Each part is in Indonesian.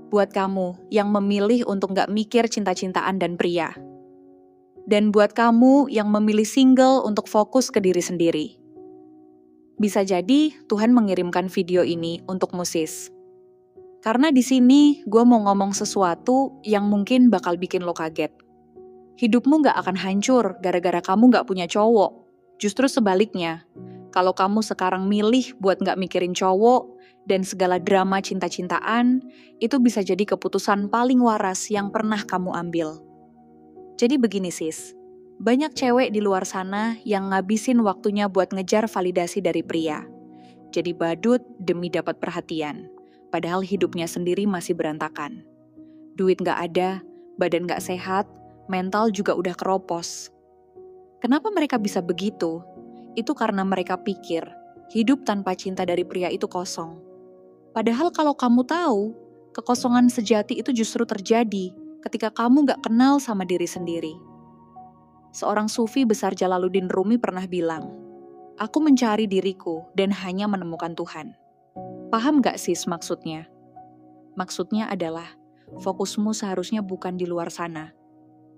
Buat kamu yang memilih untuk gak mikir cinta-cintaan dan pria. Dan buat kamu yang memilih single untuk fokus ke diri sendiri. Bisa jadi Tuhan mengirimkan video ini untuk sis. Karena di sini gue mau ngomong sesuatu yang mungkin bakal bikin lo kaget. Hidupmu gak akan hancur gara-gara kamu gak punya cowok. Justru sebaliknya, kalau kamu sekarang milih buat gak mikirin cowok dan segala drama cinta-cintaan, itu bisa jadi keputusan paling waras yang pernah kamu ambil. Jadi begini sis, banyak cewek di luar sana yang ngabisin waktunya buat ngejar validasi dari pria. Jadi badut demi dapat perhatian, padahal hidupnya sendiri masih berantakan. Duit gak ada, badan gak sehat, mental juga udah keropos. Kenapa mereka bisa begitu? Itu karena mereka pikir hidup tanpa cinta dari pria itu kosong. Padahal kalau kamu tahu, kekosongan sejati itu justru terjadi ketika kamu gak kenal sama diri sendiri. Seorang sufi besar Jalaluddin Rumi pernah bilang, "Aku mencari diriku dan hanya menemukan Tuhan." Paham gak sis maksudnya? Maksudnya adalah, fokusmu seharusnya bukan di luar sana.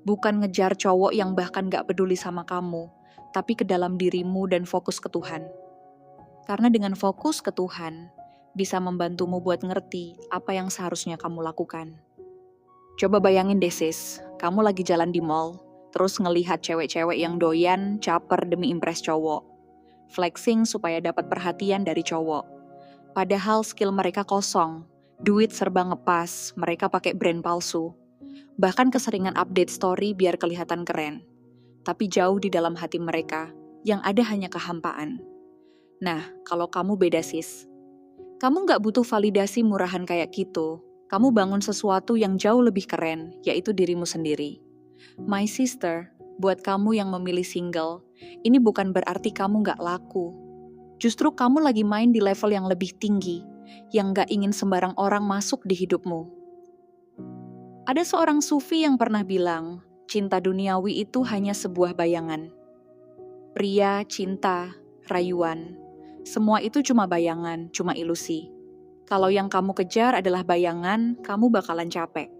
Bukan ngejar cowok yang bahkan gak peduli sama kamu, tapi ke dalam dirimu dan fokus ke Tuhan. Karena dengan fokus ke Tuhan, bisa membantumu buat ngerti apa yang seharusnya kamu lakukan. Coba bayangin deh sis, kamu lagi jalan di mall, terus ngelihat cewek-cewek yang doyan, caper demi impress cowok. Flexing supaya dapat perhatian dari cowok. Padahal skill mereka kosong, duit serba ngepas, mereka pakai brand palsu. Bahkan keseringan update story biar kelihatan keren. Tapi jauh di dalam hati mereka, yang ada hanya kehampaan. Nah, kalau kamu beda sis. Kamu gak butuh validasi murahan kayak gitu. Kamu bangun sesuatu yang jauh lebih keren, yaitu dirimu sendiri. My sister, buat kamu yang memilih single, ini bukan berarti kamu gak laku. Justru kamu lagi main di level yang lebih tinggi, yang gak ingin sembarang orang masuk di hidupmu. Ada seorang sufi yang pernah bilang, cinta duniawi itu hanya sebuah bayangan. Pria, cinta, rayuan, semua itu cuma bayangan, cuma ilusi. Kalau yang kamu kejar adalah bayangan, kamu bakalan capek.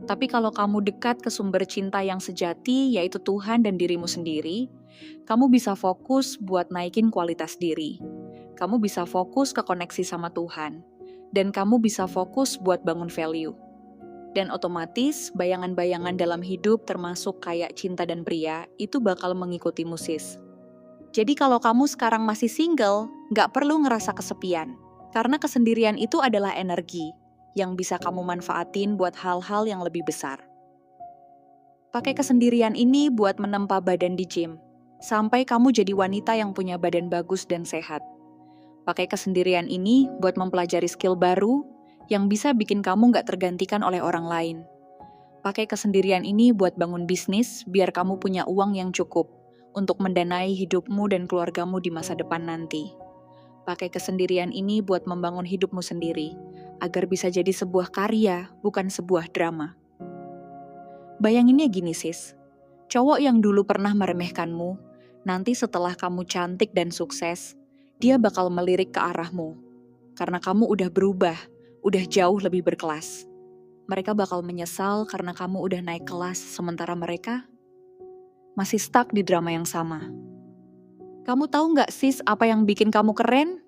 Tapi kalau kamu dekat ke sumber cinta yang sejati, yaitu Tuhan dan dirimu sendiri, kamu bisa fokus buat naikin kualitas diri. Kamu bisa fokus ke koneksi sama Tuhan. Dan kamu bisa fokus buat bangun value. Dan otomatis, bayangan-bayangan dalam hidup termasuk kayak cinta dan pria, itu bakal mengikuti sis. Jadi kalau kamu sekarang masih single, gak perlu ngerasa kesepian. Karena kesendirian itu adalah energi yang bisa kamu manfaatin buat hal-hal yang lebih besar. Pakai kesendirian ini buat menempa badan di gym, sampai kamu jadi wanita yang punya badan bagus dan sehat. Pakai kesendirian ini buat mempelajari skill baru yang bisa bikin kamu gak tergantikan oleh orang lain. Pakai kesendirian ini buat bangun bisnis biar kamu punya uang yang cukup untuk mendanai hidupmu dan keluargamu di masa depan nanti. Pakai kesendirian ini buat membangun hidupmu sendiri, agar bisa jadi sebuah karya, bukan sebuah drama. Bayanginnya gini sis, cowok yang dulu pernah meremehkanmu, nanti setelah kamu cantik dan sukses, dia bakal melirik ke arahmu. Karena kamu udah berubah, udah jauh lebih berkelas. Mereka bakal menyesal karena kamu udah naik kelas, sementara mereka masih stuck di drama yang sama. Kamu tahu nggak sis apa yang bikin kamu keren?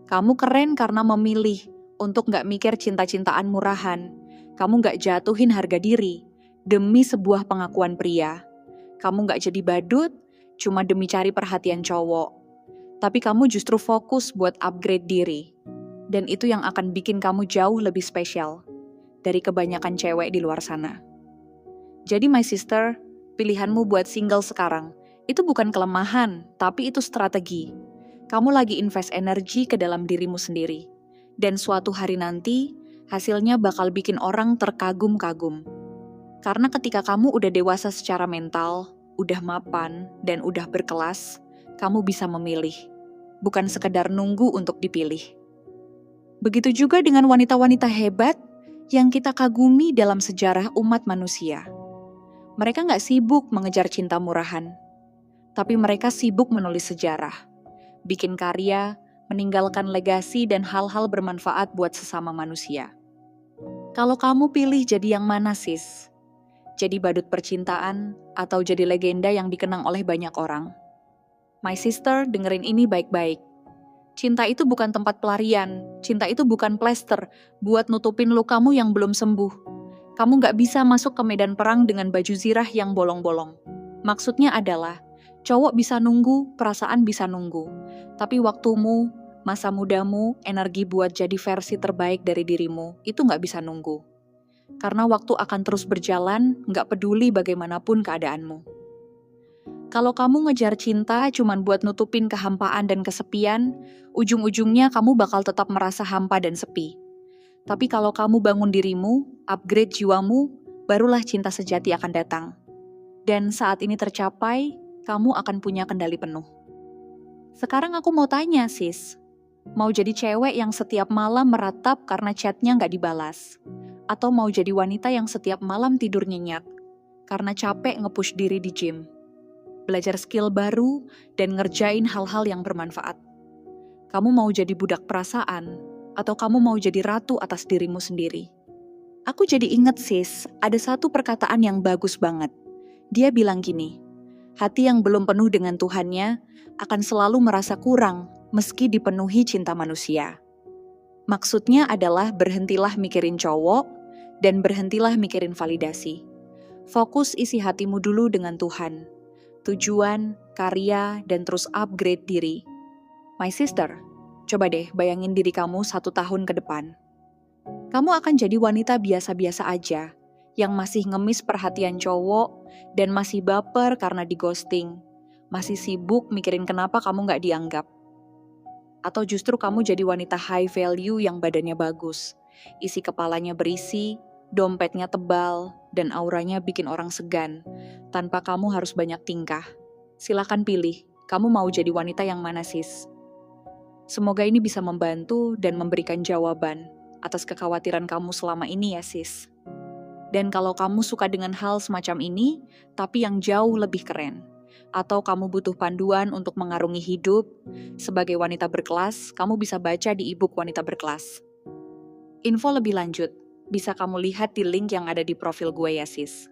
Kamu keren karena memilih untuk nggak mikir cinta-cintaan murahan. Kamu nggak jatuhin harga diri demi sebuah pengakuan pria. Kamu nggak jadi badut cuma demi cari perhatian cowok. Tapi kamu justru fokus buat upgrade diri. Dan itu yang akan bikin kamu jauh lebih spesial dari kebanyakan cewek di luar sana. Jadi my sister, pilihanmu buat single sekarang, itu bukan kelemahan, tapi itu strategi. Kamu lagi invest energi ke dalam dirimu sendiri. Dan suatu hari nanti, hasilnya bakal bikin orang terkagum-kagum. Karena ketika kamu udah dewasa secara mental, udah mapan, dan udah berkelas, kamu bisa memilih. Bukan sekedar nunggu untuk dipilih. Begitu juga dengan wanita-wanita hebat yang kita kagumi dalam sejarah umat manusia. Mereka gak sibuk mengejar cinta murahan, tapi mereka sibuk menulis sejarah, bikin karya, meninggalkan legasi dan hal-hal bermanfaat buat sesama manusia. Kalau kamu pilih jadi yang mana, sis? Jadi badut percintaan atau jadi legenda yang dikenang oleh banyak orang? My sister, dengerin ini baik-baik. Cinta itu bukan tempat pelarian. Cinta itu bukan plester buat nutupin lukamu yang belum sembuh. Kamu gak bisa masuk ke medan perang dengan baju zirah yang bolong-bolong. Maksudnya adalah, cowok bisa nunggu, perasaan bisa nunggu. Tapi waktumu, masa mudamu, energi buat jadi versi terbaik dari dirimu, itu gak bisa nunggu. Karena waktu akan terus berjalan, gak peduli bagaimanapun keadaanmu. Kalau kamu ngejar cinta cuman buat nutupin kehampaan dan kesepian, ujung-ujungnya kamu bakal tetap merasa hampa dan sepi. Tapi kalau kamu bangun dirimu, upgrade jiwamu, barulah cinta sejati akan datang. Dan saat ini tercapai, kamu akan punya kendali penuh. Sekarang aku mau tanya, sis. Mau jadi cewek yang setiap malam meratap karena chatnya nggak dibalas? Atau mau jadi wanita yang setiap malam tidur nyenyak karena capek nge-push diri di gym? Belajar skill baru dan ngerjain hal-hal yang bermanfaat. Kamu mau jadi budak perasaan? Atau kamu mau jadi ratu atas dirimu sendiri? Aku jadi inget, sis, ada satu perkataan yang bagus banget. Dia bilang gini, hati yang belum penuh dengan Tuhannya akan selalu merasa kurang meski dipenuhi cinta manusia. Maksudnya adalah berhentilah mikirin cowok dan berhentilah mikirin validasi. Fokus isi hatimu dulu dengan Tuhan. Tujuan, karya, dan terus upgrade diri. My sister, coba deh bayangin diri kamu 1 tahun ke depan. Kamu akan jadi wanita biasa-biasa aja, yang masih ngemis perhatian cowok, dan masih baper karena di ghosting, masih sibuk mikirin kenapa kamu gak dianggap. Atau justru kamu jadi wanita high value yang badannya bagus, isi kepalanya berisi, dompetnya tebal, dan auranya bikin orang segan, tanpa kamu harus banyak tingkah. Silakan pilih, kamu mau jadi wanita yang mana, sis? Semoga ini bisa membantu dan memberikan jawaban atas kekhawatiran kamu selama ini ya, sis. Dan kalau kamu suka dengan hal semacam ini, tapi yang jauh lebih keren, atau kamu butuh panduan untuk mengarungi hidup, sebagai wanita berkelas, kamu bisa baca di e-book Wanita Berkelas. Info lebih lanjut bisa kamu lihat di link yang ada di profil gue ya, sis.